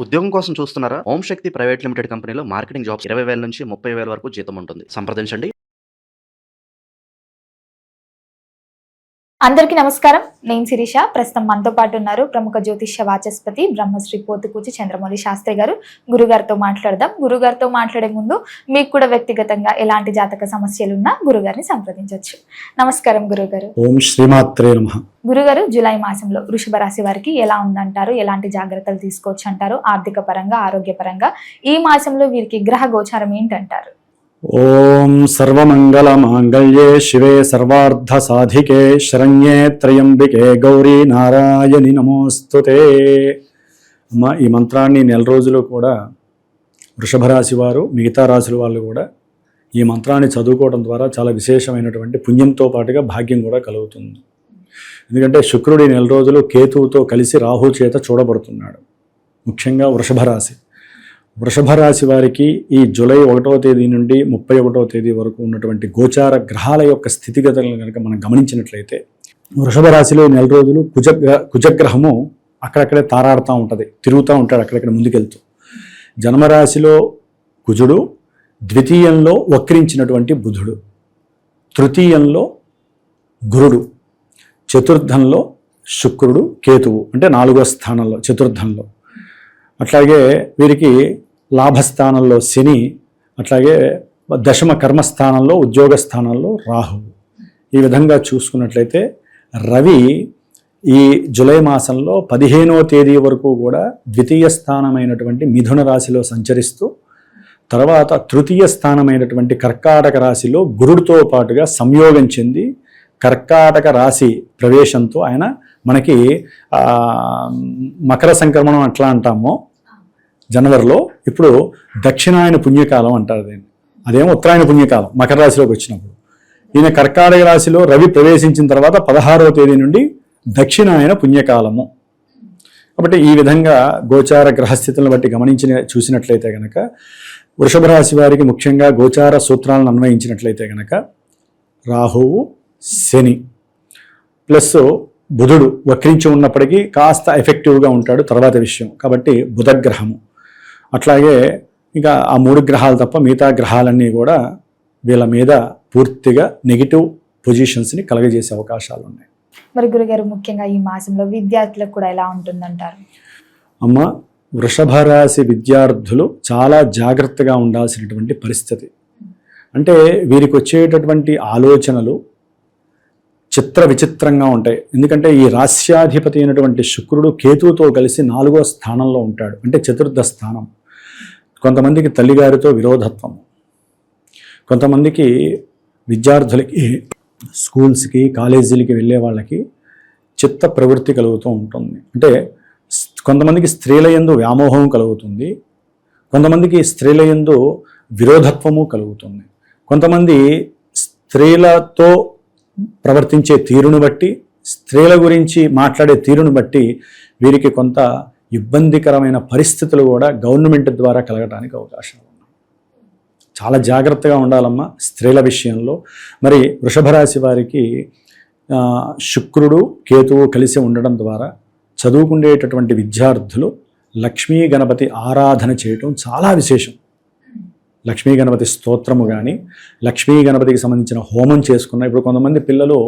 ఉద్యోగం కోసం చూస్తున్నారా? ఓం శక్తి ప్రైవేట్ లిమిటెడ్ కంపెనీలో మార్కెటింగ్ జాబ్స్ 20,000 నుంచి 30,000 వరకు జీతం ఉంటుంది. సంప్రదించండి. అందరికీ నమస్కారం. నేను శిరీష. ప్రస్తుతం మనతో పాటు ఉన్నారు ప్రముఖ జ్యోతిష్య వాచస్పతి బ్రహ్మశ్రీ పోతుకూచి చంద్రమౌళి శాస్త్రి గారు. గురుగారితో మాట్లాడదాం. గురుగారితో మాట్లాడే ముందు మీకు కూడా వ్యక్తిగతంగా ఎలాంటి జాతక సమస్యలు ఉన్నా గురుగారిని సంప్రదించవచ్చు. నమస్కారం గురుగారు. ఓం శ్రీమాత్రే నమః. గురుగారు, జూలై మాసంలో వృషభ రాశి వారికి ఎలా ఉందంటారు? ఎలాంటి జాగ్రత్తలు తీసుకోవచ్చు అంటారు? ఆర్థిక పరంగా, ఆరోగ్యపరంగా ఈ మాసంలో వీరికి గ్రహ గోచారం ఏంటంటారు? ఓం సర్వమంగళ మాంగళ్యే శివే సర్వార్థ సాధికే శరణ్యే త్రయంబికే గౌరీ నారాయణి నమోస్తుతే. అమ్మ, ఈ మంత్రాన్ని నెల రోజులు కూడా వృషభ రాశి వారు, మిగతా రాశుల వాళ్ళు కూడా ఈ మంత్రాన్ని చదువుకోవడం ద్వారా చాలా విశేషమైనటువంటి పుణ్యంతో పాటుగా భాగ్యం కూడా కలుగుతుంది. ఎందుకంటే శుక్రుడి నెల రోజులు కేతువుతో కలిసి రాహు చేత చూడబడుతున్నాడు. ముఖ్యంగా వృషభ రాశి వారికి ఈ జూలై 1వ తేదీ నుండి 31వ తేదీ వరకు ఉన్నటువంటి గోచార గ్రహాల యొక్క స్థితిగతులను కనుక మనం గమనించినట్లయితే, వృషభ రాశిలో నెల రోజులు కుజగ్రహము అక్కడక్కడే తారాడుతూ ఉంటుంది, తిరుగుతూ ఉంటాడు అక్కడక్కడ ముందుకెళ్తూ. జన్మరాశిలో కుజుడు, ద్వితీయంలో వక్రించినటువంటి బుధుడు, తృతీయంలో గురుడు, చతుర్థంలో శుక్రుడు, కేతువు అంటే 4వ స్థానంలో చతుర్థంలో. అట్లాగే వీరికి లాభస్థానంలో శని, అట్లాగే దశమ కర్మస్థానంలో ఉద్యోగ స్థానంలో రాహువు. ఈ విధంగా చూసుకున్నట్లయితే రవి ఈ జూలై మాసంలో 15వ తేదీ వరకు కూడా ద్వితీయ స్థానమైనటువంటి మిథున రాశిలో సంచరిస్తూ, తర్వాత తృతీయ స్థానమైనటువంటి కర్కాటక రాశిలో గురుడితో పాటుగా సంయోగం చెంది కర్కాటక రాశి ప్రవేశంతో ఆయన మనకి మకర సంక్రమణం అట్లా అంటామో జనవరిలో, ఇప్పుడు దక్షిణాయన పుణ్యకాలం అంటారు దీన్ని. అదేమో ఉత్తరాయణ పుణ్యకాలం మకర రాశిలోకి వచ్చినప్పుడు. ఈయన కర్కాటక రాశిలో రవి ప్రవేశించిన తర్వాత 16వ తేదీ నుండి దక్షిణాయన పుణ్యకాలము. కాబట్టి ఈ విధంగా గోచార గ్రహస్థితులను బట్టి చూసినట్లయితే కనుక వృషభ రాశి వారికి ముఖ్యంగా గోచార సూత్రాలను అన్వయించినట్లయితే కనుక రాహువు, శని ప్లస్ బుధుడు వక్రించి ఉన్నప్పటికీ కాస్త ఎఫెక్టివ్గా ఉంటాడు తర్వాత విషయం. కాబట్టి బుధగ్రహము, అట్లాగే ఇంకా ఆ 3 గ్రహాలు తప్ప మిగతా గ్రహాలన్నీ కూడా వీళ్ళ మీద పూర్తిగా నెగిటివ్ పొజిషన్స్ని కలగజేసే అవకాశాలు ఉన్నాయి. మరి గురుగారు, ముఖ్యంగా ఈ మాసంలో విద్యార్థులకు కూడా ఎలా ఉంటుందంటారు? అమ్మ, వృషభ రాశి విద్యార్థులు చాలా జాగ్రత్తగా ఉండాల్సినటువంటి పరిస్థితి. అంటే వీరికి వచ్చేటటువంటి ఆలోచనలు చిత్ర విచిత్రంగా ఉంటాయి. ఎందుకంటే ఈ రాస్యాధిపతి అయినటువంటి శుక్రుడు కేతువుతో కలిసి 4వ స్థానంలో ఉంటాడు, అంటే చతుర్థ స్థానం. కొంతమందికి తల్లిగారితో విరోధత్వం, కొంతమందికి విద్యార్థులకి స్కూల్స్కి కాలేజీలకి వెళ్ళే వాళ్ళకి చిత్త ప్రవృత్తి కలుగుతూ ఉంటుంది. అంటే కొంతమందికి స్త్రీల యందు వ్యామోహం కలుగుతుంది, కొంతమందికి స్త్రీల యందు విరోధత్వము కలుగుతుంది. కొంతమంది స్త్రీలతో ప్రవర్తించే తీరును బట్టి, స్త్రీల గురించి మాట్లాడే తీరును బట్టి వీరికి కొంత ఇబ్బందికరమైన పరిస్థితులు కూడా గవర్నమెంట్ ద్వారా కలగడానికి అవకాశాలు ఉన్నాయి. చాలా జాగ్రత్తగా ఉండాలమ్మా స్త్రీల విషయంలో. మరి వృషభ రాశి వారికి శుక్రుడు, కేతువు కలిసి ఉండడం ద్వారా చదువుకునేటటువంటి విద్యార్థులు లక్ష్మీ గణపతి ఆరాధన చేయటం చాలా విశేషం. లక్ష్మీ గణపతి స్తోత్రము కానీ, లక్ష్మీ గణపతికి సంబంధించిన హోమం చేసుకున్న. ఇప్పుడు కొంతమంది పిల్లలు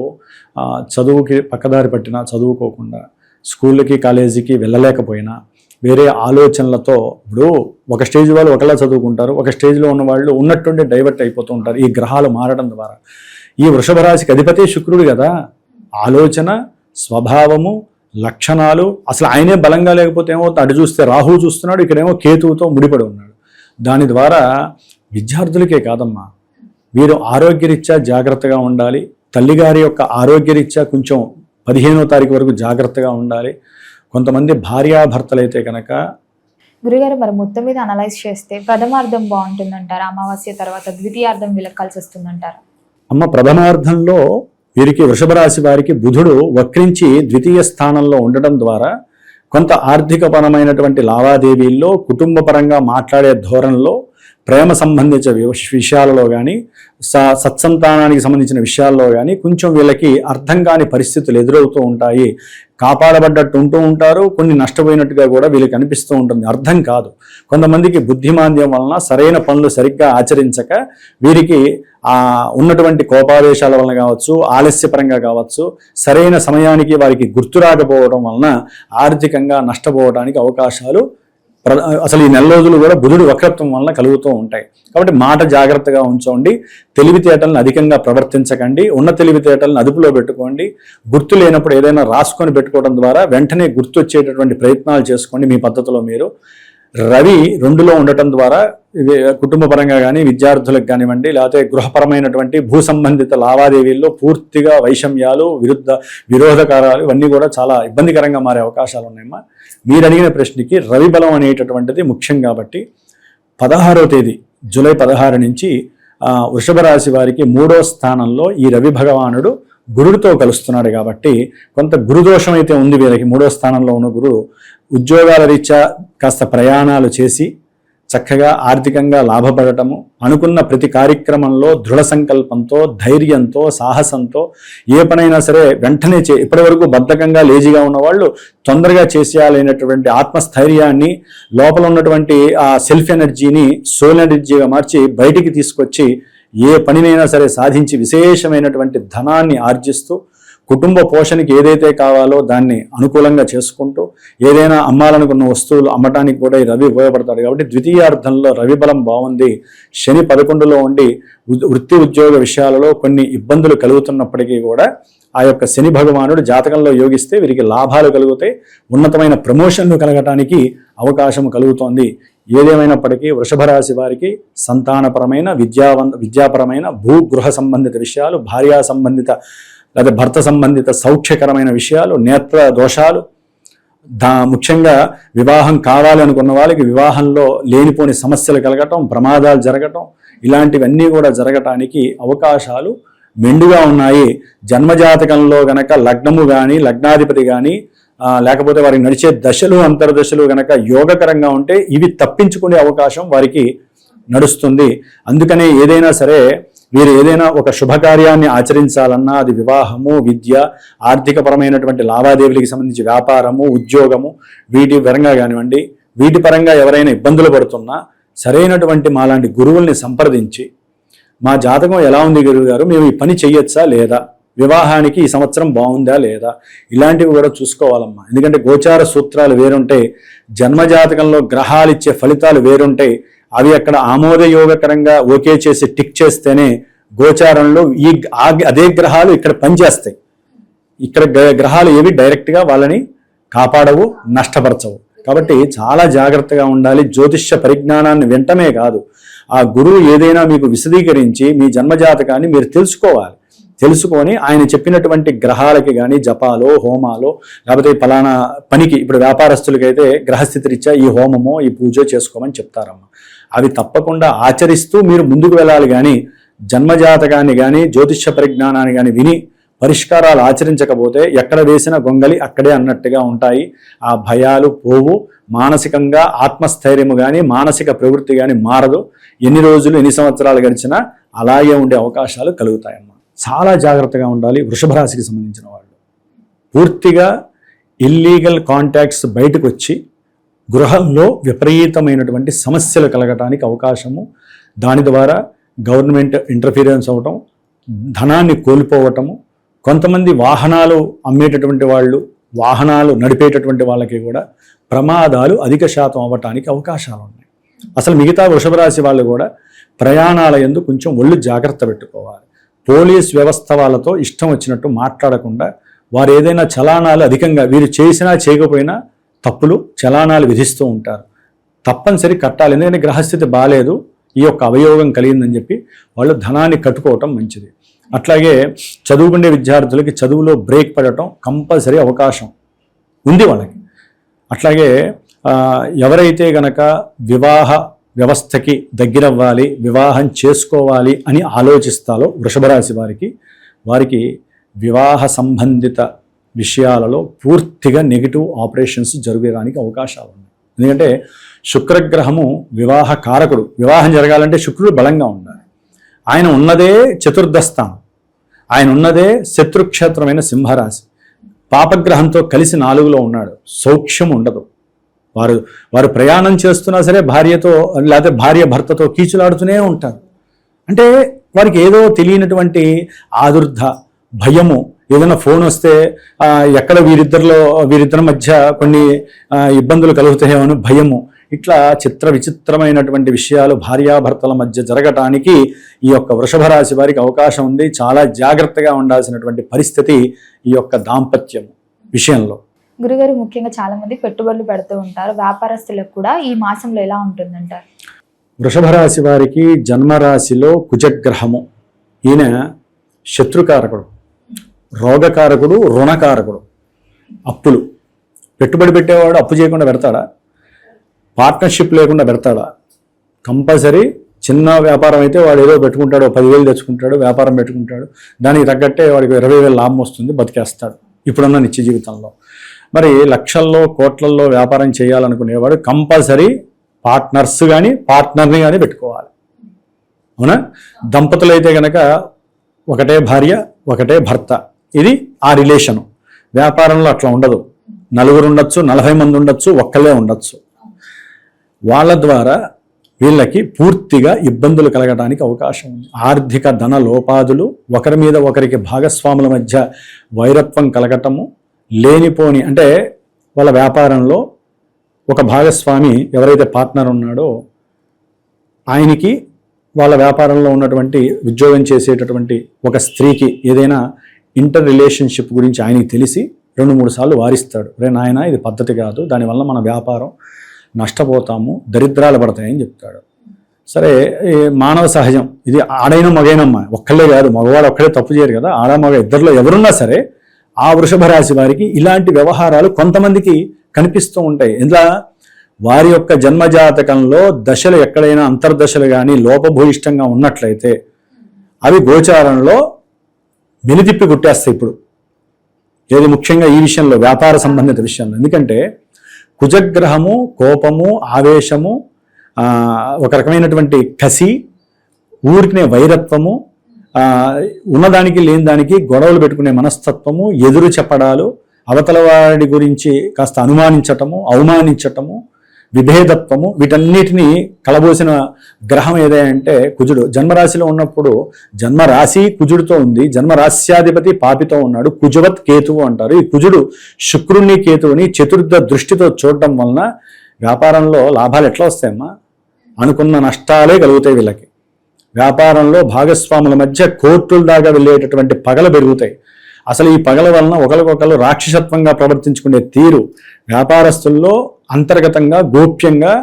చదువుకి పక్కదారి పట్టినా, చదువుకోకుండా స్కూళ్ళకి కాలేజీకి వెళ్ళలేకపోయినా వేరే ఆలోచనలతో, ఇప్పుడు ఒక స్టేజ్ వాళ్ళు ఒకలా చదువుకుంటారు, ఒక స్టేజ్లో ఉన్న వాళ్ళు ఉన్నట్టుండి డైవర్ట్ అయిపోతూ ఉంటారు ఈ గ్రహాలు మారడం ద్వారా. ఈ వృషభ రాశికి అధిపతి శుక్రుడు కదా, ఆలోచన, స్వభావము, లక్షణాలు అసలు ఆయనే బలంగా లేకపోతే ఏమవుతుంది, అటు చూస్తే రాహు చూస్తున్నాడు, ఇక్కడేమో కేతువుతో ముడిపడి ఉన్నాడు. దాని ద్వారా విద్యార్థులకే కాదమ్మా, వీరు ఆరోగ్యరీత్యా జాగ్రత్తగా ఉండాలి. తల్లిగారి యొక్క ఆరోగ్యరీత్యా కొంచెం 15వ తారీఖు వరకు జాగ్రత్తగా ఉండాలి. కొంతమంది భార్యాభర్తలైతే కనుక. గురుగారు, మరి మొత్తం మీద అనలైజ్ చేస్తే ప్రథమార్థం బాగుంటుందంటారా? అమావాస్య తర్వాత ద్వితీయార్థం వీళ్ళకి కలిసి వస్తుందంటారా? అమ్మ, ప్రథమార్థంలో వీరికి వృషభ రాశి వారికి బుధుడు వక్రించి ద్వితీయ స్థానంలో ఉండడం ద్వారా కొంత ఆర్థికపరమైనటువంటి లావాదేవీల్లో, కుటుంబపరంగా మాట్లాడే ధోరణిలో ప్రేమ సంబంధించిన విషయాలలో కానీ సత్సంతానానికి సంబంధించిన విషయాల్లో కానీ కొంచెం వీళ్ళకి అర్థం కాని పరిస్థితులు ఎదురవుతూ ఉంటాయి. కాపాడబడ్డట్టు ఉంటూ ఉంటారు, కొన్ని నష్టపోయినట్టుగా కూడా వీళ్ళకి అనిపిస్తూ ఉంటుంది. అర్థం కాదు. కొంతమందికి బుద్ధిమాంద్యం వలన సరైన పనులు సరిగ్గా ఆచరించక వీరికి ఉన్నటువంటి కోపావేశాల వలన కావచ్చు, ఆలస్యపరంగా కావచ్చు, సరైన సమయానికి వారికి గుర్తు రాకపోవడం వలన ఆర్థికంగా నష్టపోవడానికి అవకాశాలు అసలు ఈ నెల రోజులు కూడా బుధుడు వక్రత్వం వలన కలుగుతూ ఉంటాయి. కాబట్టి మాట జాగ్రత్తగా ఉంచండి, తెలివితేటలను అధికంగా ప్రవర్తించకండి, ఉన్న తెలివితేటలను అదుపులో పెట్టుకోండి. గుర్తు లేనప్పుడు ఏదైనా రాసుకొని పెట్టుకోవడం ద్వారా వెంటనే గుర్తు వచ్చేటటువంటి ప్రయత్నాలు చేసుకోండి. మీ పద్ధతిలో మీరు రవి 2లో ఉండటం ద్వారా కుటుంబ పరంగా కానీ, విద్యార్థులకు కానివ్వండి, లేకపోతే గృహపరమైనటువంటి భూ సంబంధిత లావాదేవీల్లో పూర్తిగా వైషమ్యాలు, విరోధకారాలు ఇవన్నీ కూడా చాలా ఇబ్బందికరంగా మారే అవకాశాలు ఉన్నాయమ్మా. మీరు అడిగిన ప్రశ్నకి రవి బలం అనేటటువంటిది ముఖ్యం. కాబట్టి 16వ తేదీ జూలై 16 నుంచి వృషభ రాశి వారికి 3వ స్థానంలో ఈ రవి భగవానుడు గురుడితో కలుస్తున్నాడు. కాబట్టి కొంత గురుదోషం అయితే ఉంది వీళ్ళకి. 3వ స్థానంలో ఉన్న గురువు ఉద్యోగాల రీత్యా కాస్త ప్రయాణాలు చేసి చక్కగా ఆర్థికంగా లాభపడటము, అనుకున్న ప్రతి కార్యక్రమంలో దృఢ సంకల్పంతో, ధైర్యంతో, సాహసంతో ఏ పనైనా సరే వెంటనే ఇప్పటివరకు బద్ధకంగా లేజీగా ఉన్నవాళ్ళు తొందరగా చేసేయాలనేటువంటి ఆత్మస్థైర్యాన్ని, లోపల ఉన్నటువంటి ఆ సెల్ఫ్ ఎనర్జీని సోల్ ఎనర్జీగా మార్చి బయటికి తీసుకొచ్చి ఏ పనినైనా సరే సాధించి విశేషమైనటువంటి ధనాన్ని ఆర్జిస్తూ కుటుంబ పోషణకి ఏదైతే కావాలో దాన్ని అనుకూలంగా చేసుకుంటూ ఏదైనా అమ్మాలనుకున్న వస్తువులు అమ్మటానికి కూడా ఈ రవి ఉపయోగపడతాడు. కాబట్టి ద్వితీయార్థంలో రవి బలం బాగుంది. శని 11లో ఉండి వృత్తి ఉద్యోగ విషయాలలో కొన్ని ఇబ్బందులు కలుగుతున్నప్పటికీ కూడా ఆ యొక్క శని భగవానుడు జాతకంలో యోగిస్తే వీరికి లాభాలు కలుగుతాయి, ఉన్నతమైన ప్రమోషన్లు కలగటానికి అవకాశం కలుగుతోంది. ఏదేమైనప్పటికీ వృషభ రాశి వారికి సంతానపరమైన, విద్యాపరమైన, భూగృహ సంబంధిత విషయాలు, భార్యా సంబంధిత లేదా భర్త సంబంధిత సౌఖ్యకరమైన విషయాలు, నేత్ర దోషాలు, ముఖ్యంగా వివాహం కావాలి అనుకున్న వాళ్ళకి వివాహంలో లేనిపోని సమస్యలు కలగటం, ప్రమాదాలు జరగటం, ఇలాంటివన్నీ కూడా జరగటానికి అవకాశాలు మెండుగా ఉన్నాయి. జన్మజాతకంలో గనక లగ్నము కానీ, లగ్నాధిపతి కానీ, లేకపోతే వారికి నడిచే దశలు, అంతర్దశలు గనక యోగకరంగా ఉంటే ఇవి తప్పించుకునే అవకాశం వారికి నడుస్తుంది. అందుకనే ఏదైనా సరే వీరు ఏదైనా ఒక శుభకార్యాన్ని ఆచరించాలన్నా అది వివాహము, విద్య, ఆర్థికపరమైనటువంటి లావాదేవీలకు సంబంధించి వ్యాపారము, ఉద్యోగము, వీటి పరంగా కానివ్వండి, వీటి పరంగా ఎవరైనా ఇబ్బందులు పడుతున్నా సరైనటువంటి మాలాంటి గురువుల్ని సంప్రదించి మా జాతకం ఎలా ఉంది గురువు గారు, మేము ఈ పని చెయ్యొచ్చా లేదా, వివాహానికి ఈ సంవత్సరం బాగుందా లేదా, ఇలాంటివి కూడా చూసుకోవాలమ్మా. ఎందుకంటే గోచార సూత్రాలు వేరుంటాయి, జన్మజాతకంలో గ్రహాలు ఇచ్చే ఫలితాలు వేరుంటాయి. అవి అక్కడ ఆమోదయోగకరంగా ఓకే చేసి టిక్ చేస్తేనే గోచారంలో అదే గ్రహాలు ఇక్కడ పనిచేస్తాయి. ఇక్కడ గ్రహాలు ఏవి డైరెక్ట్గా వాళ్ళని కాపాడవు, నష్టపరచవు. కాబట్టి చాలా జాగ్రత్తగా ఉండాలి. జ్యోతిష్య పరిజ్ఞానాన్ని వెంటనే కాదు, ఆ గురువు ఏదైనా మీకు విశదీకరించి మీ జన్మజాతకాన్ని మీరు తెలుసుకొని ఆయన చెప్పినటువంటి గ్రహాలకి కానీ జపాలో, హోమాలో, లేకపోతే ఫలానా పనికి, ఇప్పుడు వ్యాపారస్తులకైతే గ్రహస్థితి రీత్యా ఈ హోమమో ఈ పూజో చేసుకోమని చెప్తారమ్మా. అవి తప్పకుండా ఆచరిస్తూ మీరు ముందుకు వెళ్ళాలి. కానీ జన్మజాతకాన్ని కానీ జ్యోతిష్య పరిజ్ఞానాన్ని కానీ విని పరిష్కారాలు ఆచరించకపోతే ఎక్కడ వేసిన గొంగలి అక్కడే అన్నట్టుగా ఉంటాయి. ఆ భయాలు పోవు, మానసికంగా ఆత్మస్థైర్యము కానీ, మానసిక ప్రవృత్తి కానీ మారదు. ఎన్ని రోజులు, ఎన్ని సంవత్సరాలు గడిచినా అలాగే ఉండే అవకాశాలు కలుగుతాయన్నమాట. చాలా జాగ్రత్తగా ఉండాలి వృషభ రాశికి సంబంధించిన వాళ్ళు. పూర్తిగా ఇల్లీగల్ కాంటాక్ట్స్ బయటకు వచ్చి గృహంలో విపరీతమైనటువంటి సమస్యలు కలగటానికి అవకాశము, దాని ద్వారా గవర్నమెంట్ ఇంటర్ఫీరెన్స్ అవ్వటం, ధనాన్ని కోల్పోవటము, కొంతమంది వాహనాలు అమ్మేటటువంటి వాళ్ళు, వాహనాలు నడిపేటటువంటి వాళ్ళకి కూడా ప్రమాదాలు అధిక శాతం అవ్వటానికి అవకాశాలు ఉన్నాయి. అసలు మిగతా వృషభ రాశి వాళ్ళు కూడా ప్రయాణాల యందు కొంచెం ఒళ్ళు జాగ్రత్త పెట్టుకోవాలి. పోలీస్ వ్యవస్థ వాళ్ళతో ఇష్టం వచ్చినట్టు మాట్లాడకుండా, వారు ఏదైనా చలానాలు అధికంగా వీరు చేసినా చేయకపోయినా తప్పులు చలానాలు విధిస్తూ ఉంటారు. తప్పనిసరి కట్టాలి, ఎందుకంటే గ్రహస్థితి బాగాలేదు, ఈ యొక్క అవయోగం కలిగిందని చెప్పి వాళ్ళు ధనాన్ని కట్టుకోవటం మంచిది. అట్లాగే చదువుకునే విద్యార్థులకి చదువులో బ్రేక్ పడటం కంపల్సరీ అవకాశం ఉంది వాళ్ళకి. అట్లాగే ఎవరైతే గనక వివాహ వ్యవస్థకి దగ్గరవ్వాలి, వివాహం చేసుకోవాలి అని ఆలోచిస్తారో వృషభ రాశి వారికి వివాహ సంబంధిత విషయాలలో పూర్తిగా నెగిటివ్ ఆపరేషన్స్ జరగడానికి అవకాశాలు ఉన్నాయి. ఎందుకంటే శుక్రగ్రహము వివాహ కారకుడు. వివాహం జరగాలంటే శుక్రుడు బలంగా ఉండాలి. ఆయన ఉన్నదే చతుర్థ స్థానం, ఆయన ఉన్నదే శత్రుక్షేత్రమైన సింహరాశి. పాపగ్రహంతో కలిసి 4లో ఉన్నాడు. సౌఖ్యం ఉండదు. వారు ప్రయాణం చేస్తున్నా సరే భార్యతో లేకపోతే భార్య భర్తతో కీచులాడుతూనే ఉంటారు. అంటే వారికి ఏదో తెలియనటువంటి ఆదుర్ధ, భయము. ఏదైనా ఫోన్ వస్తే ఎక్కడ వీరిద్దరి మధ్య కొన్ని ఇబ్బందులు కలుగుతాయేమో భయము. ఇట్లా విచిత్రమైనటువంటి విషయాలు భార్యాభర్తల మధ్య జరగటానికి ఈ యొక్క వృషభ రాశి వారికి అవకాశం ఉంది. చాలా జాగ్రత్తగా ఉండాల్సినటువంటి పరిస్థితి ఈ యొక్క దాంపత్యం విషయంలో. గురుగారు, ముఖ్యంగా చాలా మంది పెట్టుబడులు పెడుతూ ఉంటారు. వ్యాపారస్తులకు కూడా ఈ మాసంలో ఎలా ఉంటుందంటారు? వృషభ రాశి వారికి జన్మరాశిలో కుజగ్రహము. ఈయన శత్రుకారకుడు, రోగకారకుడు, రుణకారకుడు. అప్పులు. పెట్టుబడి పెట్టేవాడు అప్పు చేయకుండా పెడతాడా? పార్ట్నర్షిప్ లేకుండా పెడతాడా? కంపల్సరీ. చిన్న వ్యాపారం అయితే వాడు ఏదో పెట్టుకుంటాడు, 10,000 తెచ్చుకుంటాడు, వ్యాపారం పెట్టుకుంటాడు, దానికి తగ్గట్టే వాడికి 20,000 లాభం వస్తుంది, బతికేస్తాడు ఇప్పుడున్న నిత్య జీవితంలో. మరి లక్షల్లో కోట్లల్లో వ్యాపారం చేయాలనుకునేవాడు కంపల్సరీ పార్ట్నర్స్ కానీ పార్ట్నర్ని కానీ పెట్టుకోవాలి. అవునా? దంపతులైతే కనుక ఒకటే భార్య ఒకటే భర్త, ఇది ఆ రిలేషను. వ్యాపారంలో అట్లా ఉండదు. 4 ఉండొచ్చు, 40 మంది ఉండొచ్చు, ఒక్కళ్ళే ఉండొచ్చు. వాళ్ళ ద్వారా వీళ్ళకి పూర్తిగా ఇబ్బందులు కలగడానికి అవకాశం ఉంది. ఆర్థిక ధన లోపాదులు, ఒకరి మీద ఒకరికి భాగస్వాముల మధ్య వైరత్వం కలగటము, లేనిపోని అంటే వాళ్ళ వ్యాపారంలో ఒక భాగస్వామి ఎవరైతే పార్ట్నర్ ఉన్నాడో ఆయనకి వాళ్ళ వ్యాపారంలో ఉన్నటువంటి ఉద్యోగం చేసేటటువంటి ఒక స్త్రీకి ఏదైనా ఇంటర్ రిలేషన్షిప్ గురించి ఆయనకి తెలిసి 2-3 సార్లు వారిస్తాడు. రే నాయన, ఇది పద్ధతి కాదు, దానివల్ల మన వ్యాపారం నష్టపోతాము, దరిద్రాలు పడతాయని చెప్తాడు. సరే, మానవ సహజం ఇది. ఆడైన మగైనమ్మ ఒక్కళ్ళే కాదు, మగవాడు ఒక్కడే తప్పు చేయరు కదా, ఆడ మగ ఇద్దరిలో ఎవరున్నా సరే ఆ వృషభ రాశి వారికి ఇలాంటి వ్యవహారాలు కొంతమందికి కనిపిస్తూ ఉంటాయి. ఇలా వారి యొక్క జన్మజాతకంలో దశలు ఎక్కడైనా అంతర్దశలు కానీ లోపభూయిష్టంగా ఉన్నట్లయితే అవి గోచారంలో వెలితిప్పి గుట్టేస్తాయి. ఇప్పుడు ఏది ముఖ్యంగా ఈ విషయంలో, వ్యాపార సంబంధిత విషయంలో. ఎందుకంటే కుజగ్రహము కోపము, ఆవేశము, ఒక రకమైనటువంటి కసి, ఊరికినే వైరత్వము, ఉన్నదానికి లేని దానికి గొడవలు పెట్టుకునే మనస్తత్వము, ఎదురు చెప్పడాలు, అవతల వాడి గురించి కాస్త అనుమానించటము, అవమానించటము, విభేదత్వము, వీటన్నిటినీ కలబోసిన గ్రహం ఏదంటే కుజుడు. జన్మరాశిలో ఉన్నప్పుడు జన్మరాశి కుజుడితో ఉంది, జన్మరాశ్యాధిపతి పాపితో ఉన్నాడు, కుజవత్ కేతువు అంటారు. ఈ కుజుడు శుక్రుణ్ణి కేతువుని చతుర్థ దృష్టితో చూడటం వలన వ్యాపారంలో లాభాలు ఎట్లా వస్తాయమ్మా? అనుకున్న నష్టాలే కలుగుతాయి వీళ్ళకి. వ్యాపారంలో భాగస్వాముల మధ్య కోర్టుల దాకా వెళ్ళేటటువంటి పగలు పెరుగుతాయి. అసలు ఈ పగల వలన ఒకరికొకరు రాక్షసత్వంగా ప్రవర్తించుకునే తీరు, వ్యాపారస్తుల్లో అంతర్గతంగా గోప్యంగా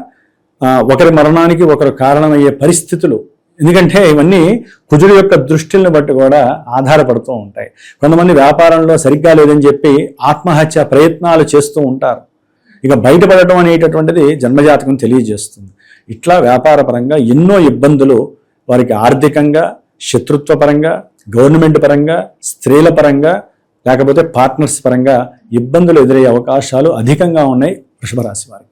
ఒకరి మరణానికి ఒకరు కారణమయ్యే పరిస్థితులు. ఎందుకంటే ఇవన్నీ కుజుడు యొక్క దృష్టిని బట్టి కూడా ఆధారపడుతూ ఉంటాయి. కొంతమంది వ్యాపారంలో సరిగ్గా లేదని చెప్పి ఆత్మహత్య ప్రయత్నాలు చేస్తూ ఉంటారు. ఇక బయటపడటం అనేటటువంటిది జన్మజాతకం తెలియజేస్తుంది. ఇట్లా వ్యాపారపరంగా ఎన్నో ఇబ్బందులు వారికి ఆర్థికంగా, శత్రుత్వపరంగా, గవర్నమెంట్ పరంగా, స్త్రీల పరంగా, లేకపోతే పార్ట్నర్స్ పరంగా ఇబ్బందులు ఎదురయ్యే అవకాశాలు అధికంగా ఉన్నాయి వృషభ రాశి వారికి.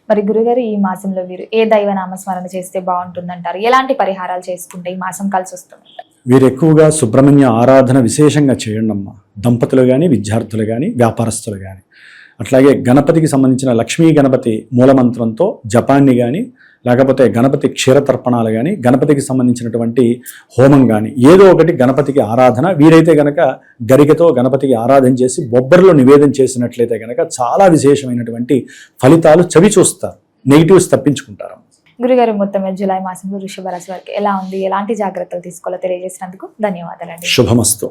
మరి గురుగారు, ఈ మాసంలో వీరు ఏ దైవ నామస్మరణ చేస్తే బాగుంటుందంటారు? ఎలాంటి పరిహారాలు చేసుకుంటే ఈ మాసం కలిసి వస్తుంది? వీరు ఎక్కువగా సుబ్రహ్మణ్య ఆరాధన విశేషంగా చేయండి అమ్మా. దంపతులు కానీ, విద్యార్థులు కానీ, వ్యాపారస్తులు కానీ. అట్లాగే గణపతికి సంబంధించిన లక్ష్మీ గణపతి మూలమంత్రంతో జపాన్ని కానీ, లేకపోతే గణపతి క్షీరతర్పణాలు కానీ, గణపతికి సంబంధించినటువంటి హోమం కానీ, ఏదో ఒకటి గణపతికి ఆరాధన. వీరైతే గనక గరికతో గణపతికి ఆరాధన చేసి బొబ్బర్లో నివేదన చేసినట్లయితే గనక చాలా విశేషమైనటువంటి ఫలితాలు చవి చూస్తారు, నెగిటివ్స్ తప్పించుకుంటారు. గురుగారు, మొత్తం జూలై మాసంలో వృషభ రాశి వారికి ఎలా ఉంది, ఎలాంటి జాగ్రత్తలు తీసుకోవాలో తెలియజేసినందుకు ధన్యవాదాలండి. శుభమస్తు.